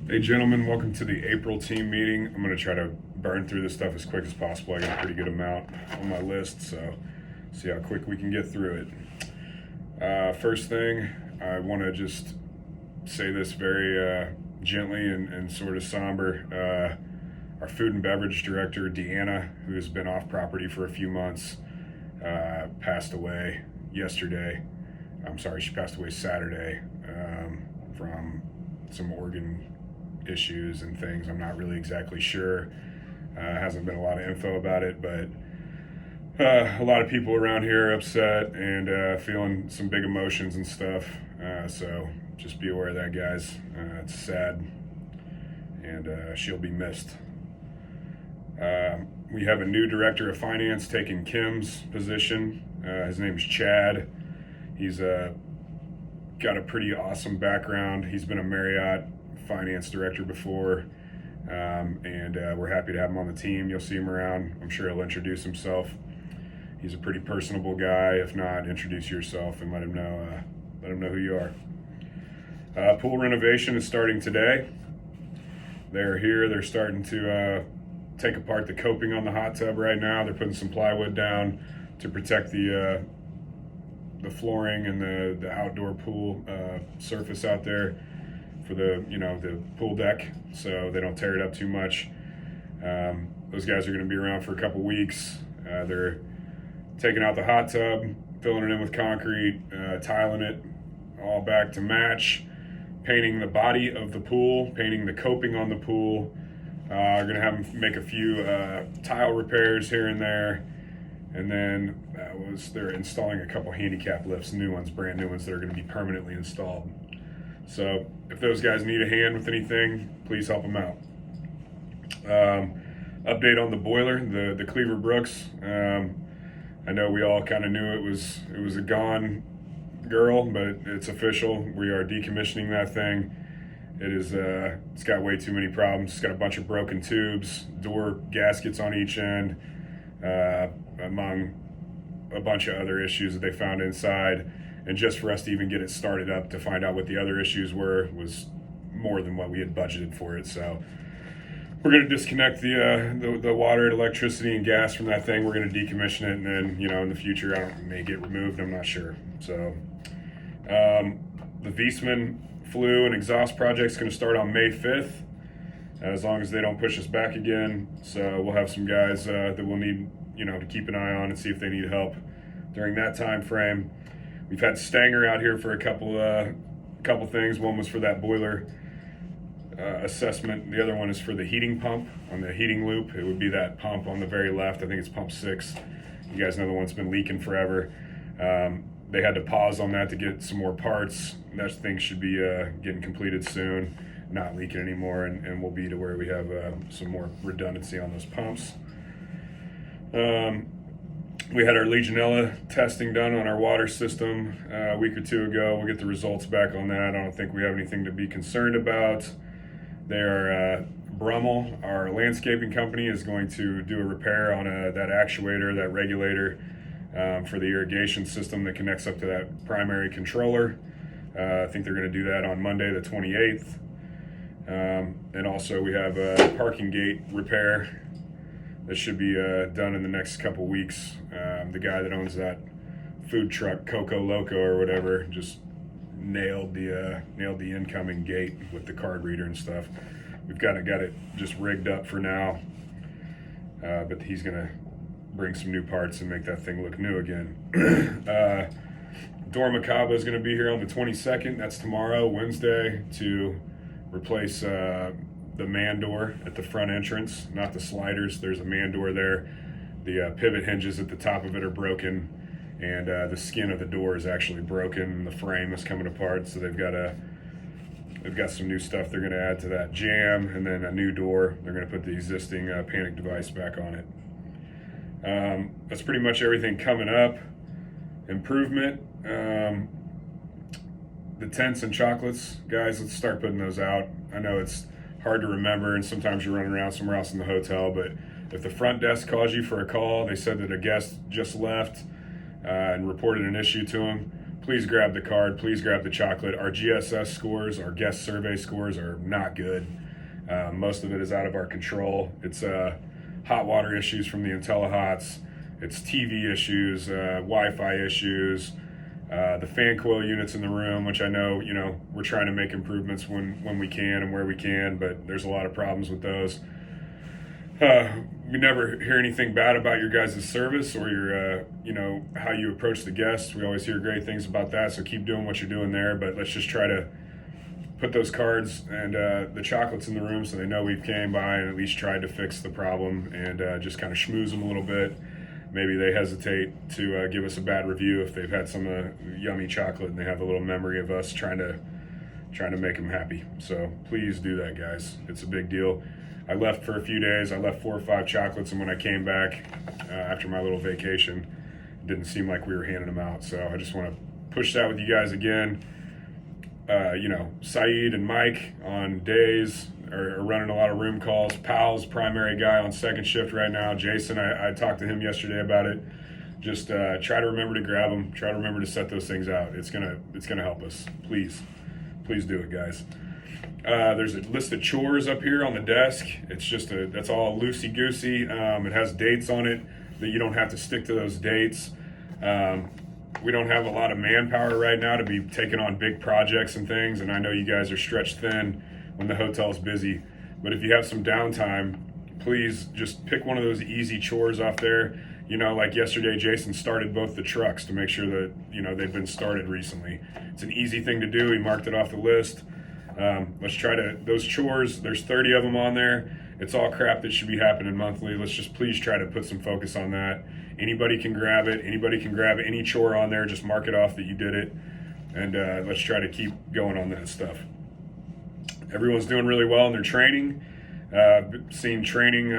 Hey gentlemen, welcome to the April team meeting. I'm going to try to burn through this stuff as quick as possible. I got a pretty good amount on my list, so see how quick we can get through it. First thing, I want to just say this very gently and sort of somber. Our food and beverage director, Deanna, who has been off property for a few months, passed away yesterday. I'm sorry, she passed away Saturday from some organ issues and things. I'm not really exactly sure. Hasn't been a lot of info about it, but a lot of people around here are upset and feeling some big emotions and stuff. So just be aware of that, guys. It's sad, and she'll be missed. We have a new director of finance taking Kim's position. His name's Chad. He's got a pretty awesome background. He's been a Marriott finance director before, and we're happy to have him on the team. You'll see him around. I'm sure he'll introduce himself. He's a pretty personable guy. If not, introduce yourself and let him know who you are. Pool renovation is starting today. They're here. They're starting to take apart the coping on the hot tub right now. They're putting some plywood down to protect the flooring and the outdoor pool surface out there for the pool deck, so they don't tear it up too much. Those guys are going to be around for a couple weeks. They're taking out the hot tub, filling it in with concrete, tiling it all back to match, painting the body of the pool, painting the coping on the pool. Are going to have them make a few tile repairs here and there, and then they're installing a couple handicap lifts, new ones, brand new ones that are going to be permanently installed. So if those guys need a hand with anything, please help them out. Update on the boiler, the Cleaver Brooks. I know we all kind of knew it was a gone girl, but it's official. We are decommissioning that thing. It's got way too many problems. It's got a bunch of broken tubes, door gaskets on each end, among a bunch of other issues that they found inside. And just for us to even get it started up to find out what the other issues were was more than what we had budgeted for it. So we're going to disconnect the water, electricity, and gas from that thing. We're going to decommission it, and then in the future, it may get removed. I'm not sure. So the Viessmann flue and exhaust project is going to start on May 5th, as long as they don't push us back again. So we'll have some guys that we'll need to keep an eye on and see if they need help during that time frame. We've had Stanger out here for a couple things. One was for that boiler assessment. The other one is for the heating pump on the heating loop. It would be that pump on the very left. I think it's pump 6. You guys know the one that's been leaking forever. They had to pause on that to get some more parts. That thing should be getting completed soon, not leaking anymore, and we'll be to where we have some more redundancy on those pumps. We had our Legionella testing done on our water system a week or two ago. We'll get the results back on that. I don't think we have anything to be concerned about. Brummel, our landscaping company, is going to do a repair on that actuator, that regulator for the irrigation system that connects up to that primary controller. I think they're going to do that on Monday the 28th. And also we have a parking gate repair that should be done in the next couple weeks. The guy that owns that food truck, Coco Loco or whatever, just nailed the incoming gate with the card reader and stuff. We've got it just rigged up for now, but he's gonna bring some new parts and make that thing look new again. Dormicaba is gonna be here on the 22nd. That's tomorrow, Wednesday, to replace the man door at the front entrance, not the sliders. There's a man door there. The pivot hinges at the top of it are broken, and the skin of the door is actually broken. The frame is coming apart, so they've got some new stuff they're going to add to that jamb, and then a new door. They're going to put the existing panic device back on it. That's pretty much everything coming up. Improvement. The tents and chocolates, guys, let's start putting those out. I know it's hard to remember, and sometimes you're running around somewhere else in the hotel, but if the front desk calls you for a call, they said that a guest just left and reported an issue to them, please grab the card. Please grab the chocolate. Our GSS scores, our guest survey scores, are not good. Most of it is out of our control. It's hot water issues from the IntelliHots. It's TV issues, Wi-Fi issues, the fan coil units in the room, which I know, we're trying to make improvements when we can and where we can, but there's a lot of problems with those. We never hear anything bad about your guys' service or your, how you approach the guests. We always hear great things about that, so keep doing what you're doing there, but let's just try to put those cards and the chocolates in the room so they know we came by and at least tried to fix the problem, and just kind of schmooze them a little bit. Maybe they hesitate to give us a bad review if they've had some yummy chocolate and they have a little memory of us trying to make them happy. So please do that, guys. It's a big deal. I left for a few days. I left 4 or 5 chocolates, and when I came back after my little vacation, it didn't seem like we were handing them out. So I just want to push that with you guys again. Saeed and Mike on days are running a lot of room calls. Powell's primary guy on second shift right now. Jason, I talked to him yesterday about it. Just try to remember to grab them. Try to remember to set those things out. It's gonna help us. Please do it, guys. There's a list of chores up here on the desk. It's just that's all loosey-goosey. It has dates on it that you don't have to stick to those dates. We don't have a lot of manpower right now to be taking on big projects and things, and I know you guys are stretched thin when the hotel's busy. But if you have some downtime, please just pick one of those easy chores off there. Like yesterday, Jason started both the trucks to make sure that, they've been started recently. It's an easy thing to do. He marked it off the list. Let's try those chores, there's 30 of them on there. It's all crap that should be happening monthly. Let's just please try to put some focus on that. Anybody can grab it. Anybody can grab any chore on there. Just mark it off that you did it. And let's try to keep going on that stuff. Everyone's doing really well in their training. Seen training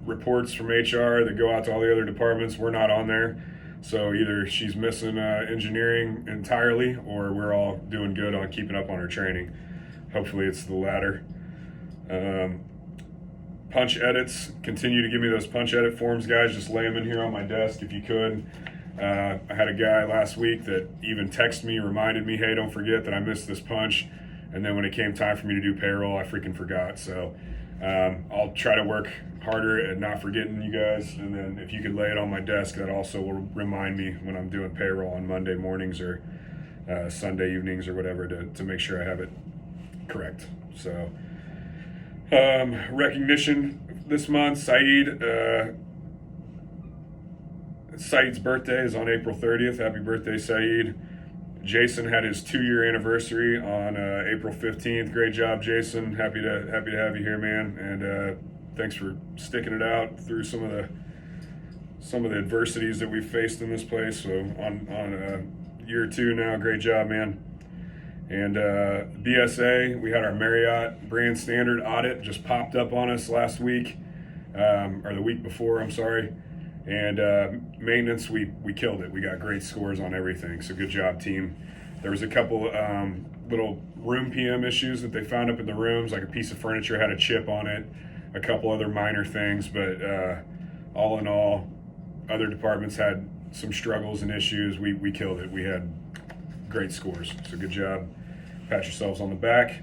reports from HR that go out to all the other departments. We're not on there. So either she's missing engineering entirely, or we're all doing good on keeping up on her training. Hopefully it's the latter. Punch edits, continue to give me those punch edit forms, guys. Just lay them in here on my desk if you could. I had a guy last week that even texted me, reminded me, hey, don't forget that I missed this punch. And then when it came time for me to do payroll, I freaking forgot. So I'll try to work harder at not forgetting you guys. And then if you could lay it on my desk, that also will remind me when I'm doing payroll on Monday mornings or Sunday evenings or whatever to make sure I have it correct. So recognition this month, Saeed's birthday is on April 30th. Happy birthday, Saeed. Jason had his 2-year anniversary on April 15th. Great job, Jason. Happy to have you here, man. And thanks for sticking it out through some of the adversities that we've faced in this place. So on year 2 now, great job, man. And BSA, we had our Marriott brand standard audit just popped up on us last week, or the week before, I'm sorry. And maintenance, we killed it. We got great scores on everything, so good job, team. There was a couple little room PM issues that they found up in the rooms, like a piece of furniture had a chip on it, a couple other minor things, but all in all, other departments had some struggles and issues. We killed it. We had great scores, so good job. Pat yourselves on the back.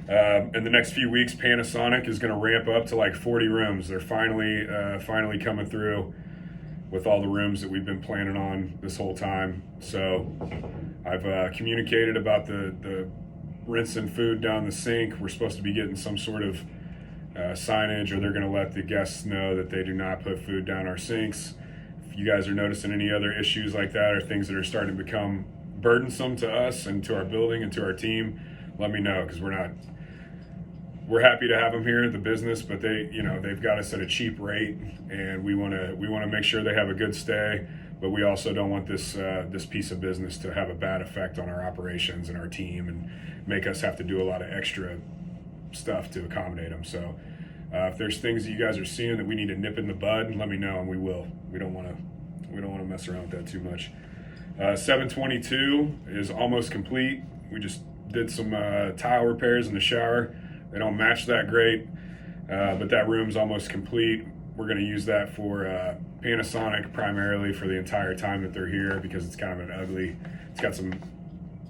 In the next few weeks, Panasonic is going to ramp up to like 40 rooms. They're finally coming through with all the rooms that we've been planning on this whole time. So I've communicated about the rinsing food down the sink. We're supposed to be getting some sort of signage, or they're going to let the guests know that they do not put food down our sinks. If you guys are noticing any other issues like that or things that are starting to become burdensome to us and to our building and to our team, let me know, because we're happy to have them here at the business, but they've got us at a cheap rate, and we want to make sure they have a good stay, but we also don't want this piece of business to have a bad effect on our operations and our team and make us have to do a lot of extra stuff to accommodate them. So if there's things that you guys are seeing that we need to nip in the bud, let me know and we will. We don't want to mess around with that too much. 722 is almost complete. We just did some tile repairs in the shower. They don't match that great, but that room's almost complete. we're going to use that for Panasonic primarily for the entire time that they're here, because it's kind of it's got some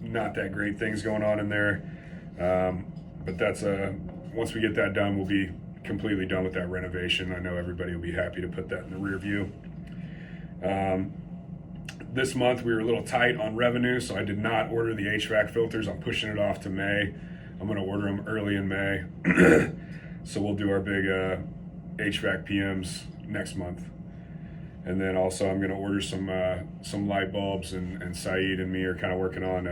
not that great things going on in there. But that's once we get that done, we'll be completely done with that renovation. I know everybody will be happy to put that in the rear view. This month we were a little tight on revenue, so I did not order the HVAC filters. I'm pushing it off to May. I'm going to order them early in May. So we'll do our big HVAC PMs next month. And then also I'm going to order some light bulbs, and Saeed and me are kind of working on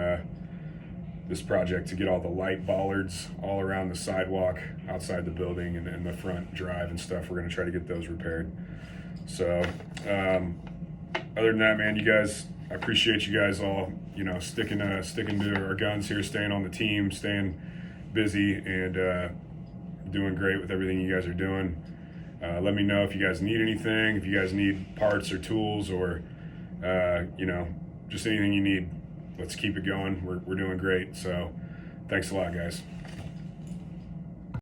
this project to get all the light bollards all around the sidewalk outside the building and the front drive and stuff. We're going to try to get those repaired. So other than that, man, you guys, I appreciate you guys all, sticking to our guns here, staying on the team, staying busy, and doing great with everything you guys are doing. Let me know if you guys need anything, if you guys need parts or tools, or just anything you need. Let's keep it going. We're doing great. So thanks a lot, guys.